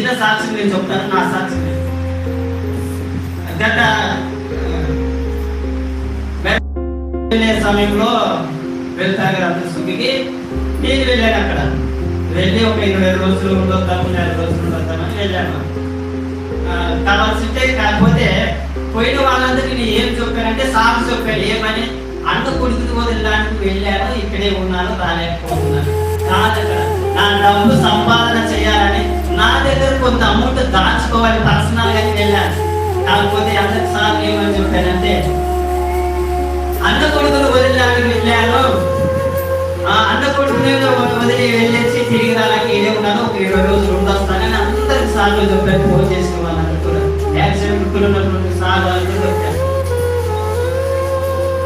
చిన్న సాక్షి నేను చెప్తాను. నా సాక్షి గత వెళ్ళే సమయంలో వెళ్తాను సుఖికి నేను వెళ్ళాను. అక్కడ వెళ్ళి ఒక 20 రోజులు ఉండొద్దాము, 4 రోజులు ఉండొద్దామని వెళ్ళాను. కావాల్సింటే కాకపోతే పోయిన వాళ్ళందరికీ నేను ఏం చెప్పానంటే సాగు చెప్పాను. ఏమని అన్న కొడుకుని వదిలడానికి వెళ్ళాను, ఇక్కడే ఉన్నాను, రాలేకపోతున్నాను. కాదక్కడ నా డబ్బు సంపాదన చేయాలని నా దగ్గర కొంత అమౌంట్ దాచుకోవాలి పర్సనల్ గా వెళ్ళాను. కాకపోతే అందరికి సార్ ఏమని చెప్పానంటే అన్న కొడుకును వదిలడానికి వెళ్ళాను, అన్న కొడుకుని వదిలి వెళ్ళేసి తిరిగి రాడానికి ఇదే ఉన్నాను, ఒక 20 రోజులు ఉండొస్తానని అందరికి సార్లు చెప్పాను. ఫోన్ చేసిన వాళ్ళందరూ కూడా యాక్సిడెంట్ ఉన్నటువంటి సార్ వాళ్ళకి చెప్పాను.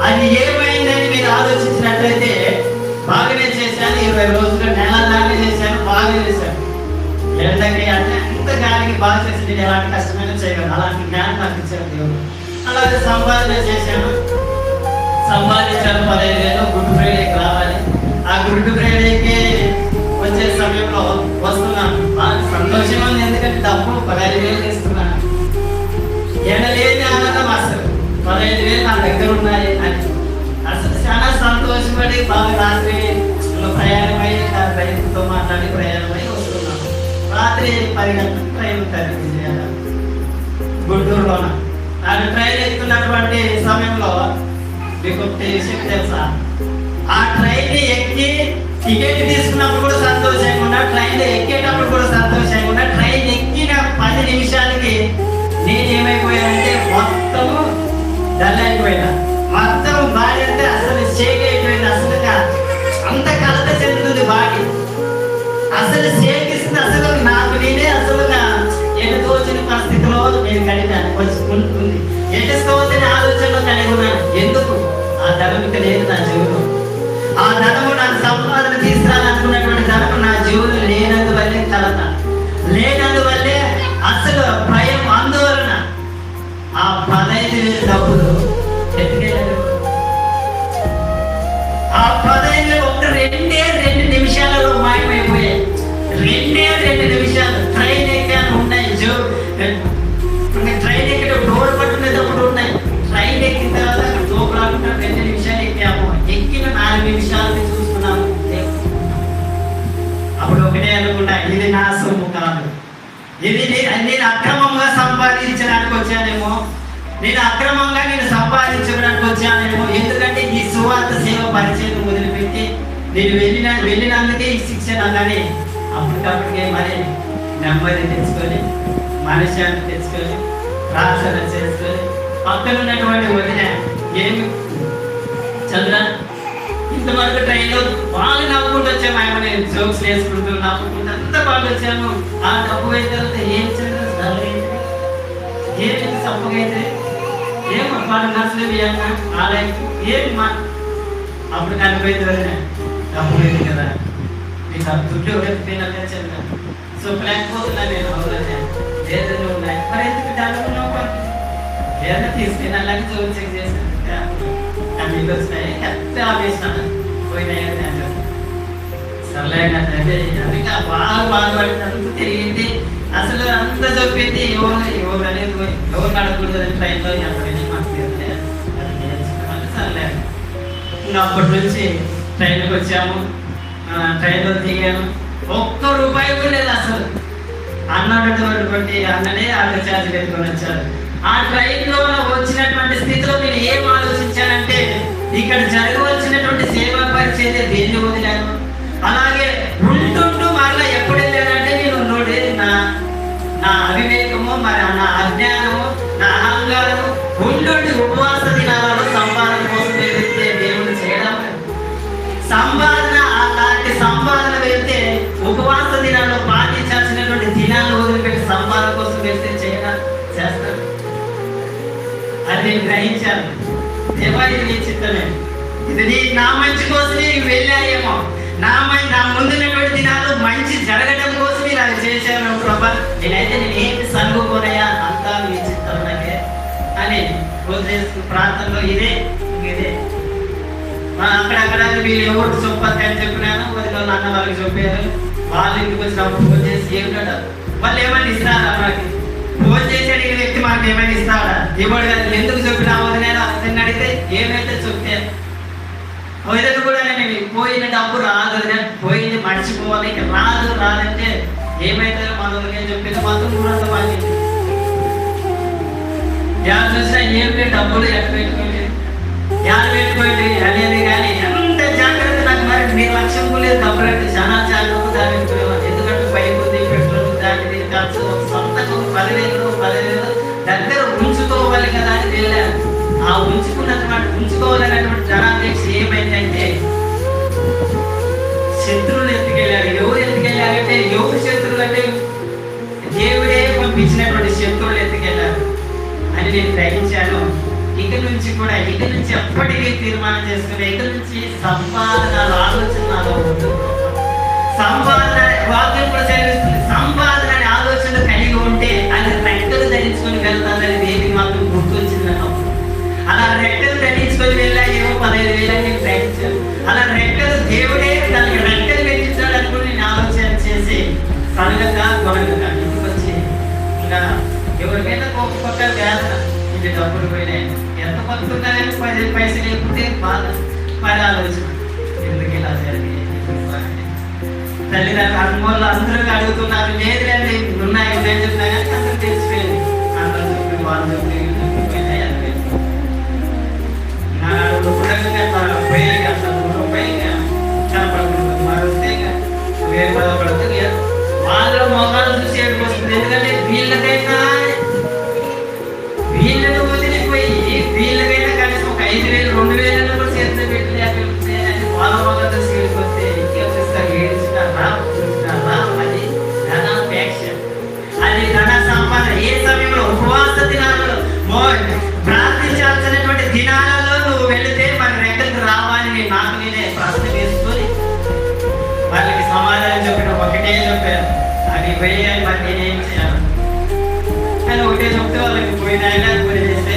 అది ఏమైందని మీరు ఆలోచించినట్లయితే బాగానే చేశాను. 20 రోజులు నెలలానే చేశాను, బాగానే చేశాను. ఎంతకి అంటే అంత గాలికి బాగా చేసి నేను ఎలాంటి కష్టమైనా చేయగలను. అలాంటి జ్ఞానం నాకు ఇచ్చాను దేవుడు. అలాగే సంపాదన చేశాను, సంపాదించాను. 15,000 గుడ్ ఫ్రైడేకి రావాలి. ఆ గుడ్ ఫ్రైడేకి వచ్చే సమయంలో వస్తున్నాను. బాగా సంతోషంగా ఉంది, ఎందుకంటే డబ్బు 15,000 ఇస్తున్నాను. ఎనలేని ఆనందం అసలు 15,000 నా దగ్గర ఉన్నాయి అని అసలు చాలా సంతోషపడి బాగా రాత్రి ప్రయాణమై రైతుతో మాట్లాడి ప్రయాణమై వస్తున్నాను. రాత్రి 10 గంటలకు ట్రైన్ ఉంటుంది గుంటూరులోన. ఆ ట్రైన్ ఎక్కుతున్నటువంటి సమయంలో మీకు విషయం తెలుసా, ఆ ట్రైన్ ఎక్కి టికెట్ తీసుకున్నప్పుడు కూడా సంతోషంగా ఉన్నా, ట్రైన్ ఎక్కేటప్పుడు కూడా సంతోషంగా ఉన్నా, ట్రైన్ ఎక్కిన 10 నిమిషాలకి నేను ఏమైపోయానంటే మొత్తము డల్ అయిపోయినా, మొత్తం బాడీ అంటే అసలు షేక్ అయిపోయింది. అసలుగా అంత కలత చెందుతుంది బాడీ, అసలు షేక్ ఇస్తుంది. అసలు నాకు నేనే అసలుగా ఎటు తోచిన పరిస్థితిలో నేను కలిగాను. ఉంటుంది ఎటు తోచని ఆలోచనలో కలిగి ఉన్నాను. ఎందుకు ఆ ధనం ఇక లేదు నా జీవితం. ఆ ధనము నాకు సంపాదన తీసుకురాలనుకున్నటువంటి ధనము నా జీవితం లేనందువల్లే కలత, లేనందువల్లే అసలు భయం, ఆందోళన. ఆ 15,000 డబ్బులు ఎత్తుకెళ్ళారు. ఆ 15,000 ఒక 2 నిమిషాలలో మాయమైపోయాయి. 2 నిమిషాలు ట్రైన్ ఎక్కాను ఉన్నాయి. ట్రైన్ ఎక్కడ డోర్ పట్టుకునేటప్పుడు ఉన్నాయి. ట్రైన్ ఎక్కిన తర్వాత అక్కడ దూపరాకుండా 2 నిమిషాలు ఎక్కాము. ఎక్కిన 4 నిమిషాలని చూస్తున్నాము. అప్పుడు ఒకటే అనుకున్నా, ఇది నా సొమ్ము కాదు, ఇది నేను అక్రమంగా సంపాదించడానికి వచ్చానేమో, నేను అక్రమంగా సంపాదించడానికి వచ్చానేమో. ఎందుకంటే ఈ సువార్త సేవ పరిచయం మొదలుపెట్టి నేను వెళ్ళినందుకే ఈ శిక్షణ అన్నది. అప్పటికప్పటికే మరి నెమ్మది తెచ్చుకొని, మనశ్శాంతి తెచ్చుకొని, ప్రార్థన చేసుకొని, పక్కన ఉన్నటువంటి వదిన ఏమి చంద్ర ఇంతవరకు ట్రైన్లో బాగా నవ్వుకుంటూ వచ్చాము. ఆయన నేను జోక్స్ వేసుకుంటూ నవ్వుకుంటూ అంతా బాగా వచ్చాము. ఆ డబ్బు అయిన తర్వాత ఏం చంద్ర ఏమి సప్పగైతే ఏం నచ్చలేదు ఆలయం ఏమి మా అప్పుడు కనిపోయింది వదిన డబ్బు లేదు కదా, మీకు దుడ్డు ఎవరైతే చంద్ర సో లేకపోతున్నా నేను అవునా ఏదైనా ఉన్నాయి మరి ఎందుకు డబ్బున్నావు ఏదైనా తీసుకుని అలాగే జోక్ చెక్ చేశాను. మీకు వచ్చినాయి ఎంత ఆపేసినాను పోయినాయి సర్లేండి. అందుకే బాగా బాధపడినందుకు తిరిగింది. అసలు అంత చెప్పింది ఎవరు అనేది ఎవరు నడకూడదు ట్రైన్లో ఎక్కడైనా మాకు సర్లేదు. ఇంకా అప్పటి నుంచి ట్రైన్కి వచ్చాము, ట్రైన్లో దిగాము. ₹1 కూడా లేదు అసలు. అన్నటువంటి అన్ననే ఆటో ఛార్జ్ పెట్టుకొని వచ్చారు. ఆ ట్రైన్లో వచ్చినటువంటి స్థితిలో నేను ఏం ఆలోచించానంటే ఇక్కడ జరగవలసినటువంటి సేవా పరిచయం దేన్ని వదిలాను. అలాగే ఉంటుంటూ మరలా ఎప్పుడు వెళ్ళానంటే నేను నా అవివేకము, మరి నా అజ్ఞానము, నా అహంకారము ఉంటుండి ఉపవాస దినాలలో సంపాదన కోసం వెళ్తే దేవుడు చేయడం సంపాదన. అలాంటి సంపాదన వెళ్తే ఉపవాస దినాల్లో పాటించాల్సినటువంటి దినాలు వదిలిపెట్టి సంపాదన కోసం వెళ్తే చేస్తాను. అది నేను గ్రహించాను. దేవా ఇది నీ చిత్తమే, ఇది నా మంచి కోసమే వెళ్ళాయేమో, నా ముందున్నటువంటి దినాలు మంచి జరగడం కోసం ఇలా చేశాను ప్రభా. నేనైతే ఏమి సనుకోనయా అంతా నీ చిత్తంలోనే అని ప్రాంతంలో ఇదే అక్కడక్కడ వీళ్ళు ఎవరు చెప్పని చెప్పినాను. వదిలో అన్న వాళ్ళకి చెప్పారు. వాళ్ళు ఇంటికి వచ్చినప్పుడు ఫోన్ చేసి ఏమిటో వాళ్ళు ఏమైనా ఇస్తారా మనకి? ఫోన్ చేసి అడిగిన వ్యక్తి మనకి ఏమైనా ఇస్తాడా? ఇవ్వడు కదా. ఎందుకు చెప్పి రావద్దు? నేను అతన్ని అడిగితే ఏమైతే చెప్తే పోయేది కూడా నేను పోయిన డబ్బు రాదు, పోయింది మర్చిపోవాలి, ఇక రాదంటే ఏమైతుందో మనల్ని నేను చెప్పింది మొత్తం కూడా బాధ్యత. ఎవరు చూసినా ఏం లేదు, డబ్బులు ఎక్కడ పెట్టుకోండి అనేది కానీ ఎంత జాగ్రత్త. నాకు మరి నిర్లక్ష్యం లేదు, డబ్బులు అంటే చాలా జాగ్రత్త దాని. ఎందుకంటే బైక్ ఉంది, పెట్రోల్ దాని ఖర్చు సొంతంగా 10,000 దగ్గర ఉంచుకోవాలి కదా అని వెళ్ళాను. ఆ ఉంచుకోవాలనేటువంటి జనాపేక్ష ఏమైందంటే శత్రువులు ఎత్తుకెళ్ళారు. ఎవరు ఎత్తుకెళ్ళారంటే, ఎవరు శత్రువులు అంటే దేవుడే పంపించినటువంటి శత్రువులు ఎత్తుకెళ్ళారు అని నేను గ్రహించాను. ఇక నుంచి ఎప్పటికీ తీర్మానం చేసుకుని ఇక నుంచి సంపాదన ఆలోచనలో వద్దు. సంపాదన వాక్యం కూడా చదివిస్తుంది. సంపాదన అనే ఆలోచన కలిగి ఉంటే అది రెక్కలు ధరించుకొని వెళ్తానని దేనికి మాత్రం గుర్తొచ్చిందన్న. అలా రెక్కలు ధరించుకొని వెళ్ళా ఏమో 15,000 అని నేను గ్రహించాను. అలా రెక్కలు దేవుడే దానికి రెక్కలు పెంచుతాడు అనుకుని నేను ఆలోచన చేసి సనగక కొనగక ఇంటికి వచ్చి ఇంకా ఎవరికైనా ఒక్కొక్క వేదన, ఇది డబ్బులు పోయినాయి, ఎంత పడుతున్నాయని 10 పైసలు లేకుంటే బాధ, మరి ఆలోచన ఎందుకు ఇలా జరిగింది. తల్లిదండ్రులు అనుమోళ్ళు అందరూ అడుగుతున్నారు, లేదు లేదు ఉన్నాయి నేను చెప్తున్నా కానీ అందరూ తెలిసిపోయింది. అందరూ చెప్పి వాళ్ళు చెప్పి వాళ్ళ మొఖాలు చూసి ఏడుపు వస్తుంది. ఎందుకంటే వీళ్ళను వదిలిపోయి వీళ్ళకైనా కనీసం ఒక 5,000 2,000 కూడా చేతిలో పెట్టలేకపోతే వాళ్ళ మొఖాలు చూసి ఏడిపోతే ఇంకేస్తారు. ఏడుస్తారా అది ధనాపేక్ష, అది ధన సంపాదన. ఏ సమయంలో ఉపవాస దినాలలో ప్రార్థించాల్సినటువంటి దినాలలో నువ్వు వెళితే మరి రెక్కలకు రావాలని నాకు నేనే ప్రశ్న వేసుకొని వాళ్ళకి సమాధానం చెప్పిన ఒకటే చెప్పాను, అది వేయాలి, మరి నేనేం చేయాలి అని ఒకటే చెప్తే వాళ్ళకి పోయినాయినా పూరి చేస్తే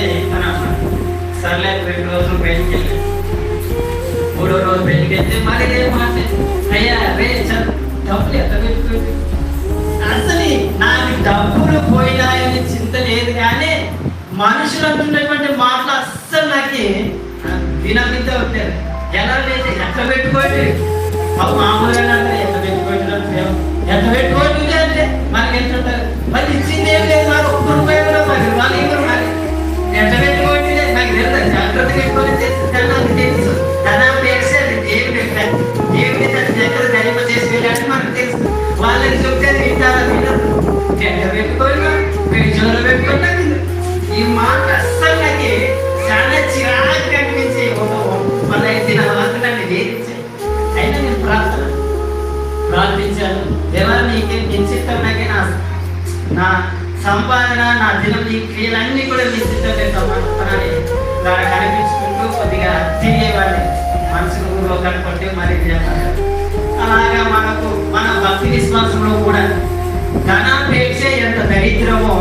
సర్లే 2 రోజులు బయటికి వెళ్ళి 3వ రోజు బయటికి వెళ్తే మరి ఏమాట అయ్యా రే డబ్బులు ఎంత పెట్టుకోండి. అసలు నాకు డబ్బులు పోయినాయని చింత లేదు, కానీ మనుషులు అంటున్నటువంటి మాటలు అస్సలు నాకు వినమిత ఉంటారు. ఎలా లేదు ఎట్లా పెట్టుకోండి, మామూలుగా ఎంత పెట్టుకోండి అంటే మనకి ఎంత ఉంటారు. మరి ఇచ్చింది ఏం లేదు, మరి ₹1 మరి వాళ్ళు ఇవ్వరు. మరి ఎంత పెట్టుకోండి నాకు తెలుసు, జాగ్రత్త పెట్టుకొని చేస్తే నాకు తెలుసు. ధనాపేక్ష దేవుడి దగ్గర ధరింప చేసి వెళ్ళాలని మనకు తెలుసు. వాళ్ళకి చెప్తే వింటారా వినరు. ఎంత పెట్టుకోండి మీరు జోలు పెట్టుకోండి. ఈ మాట అస్సలు నాకు చాలా చిరాకు కనిపించి ఒక 15 దినాల వరకు నన్ను వేధించాయి. అయినా నేను ప్రార్థించాను, దేవా నీకే నిశ్చితం, నాకే నా సంపాదన నా దినం ఈ క్రియలన్నీ కూడా నిశ్చితంగా సమర్పణని దాన్ని కనిపించుకుంటూ కొద్దిగా తిరిగేవాడిని. మనసుకు ఊళ్ళో కనుకుంటే మరి అలాగా మనకు మన భక్తి విశ్వాసంలో కూడా ధనాపేక్ష ఎంత దరిద్రమో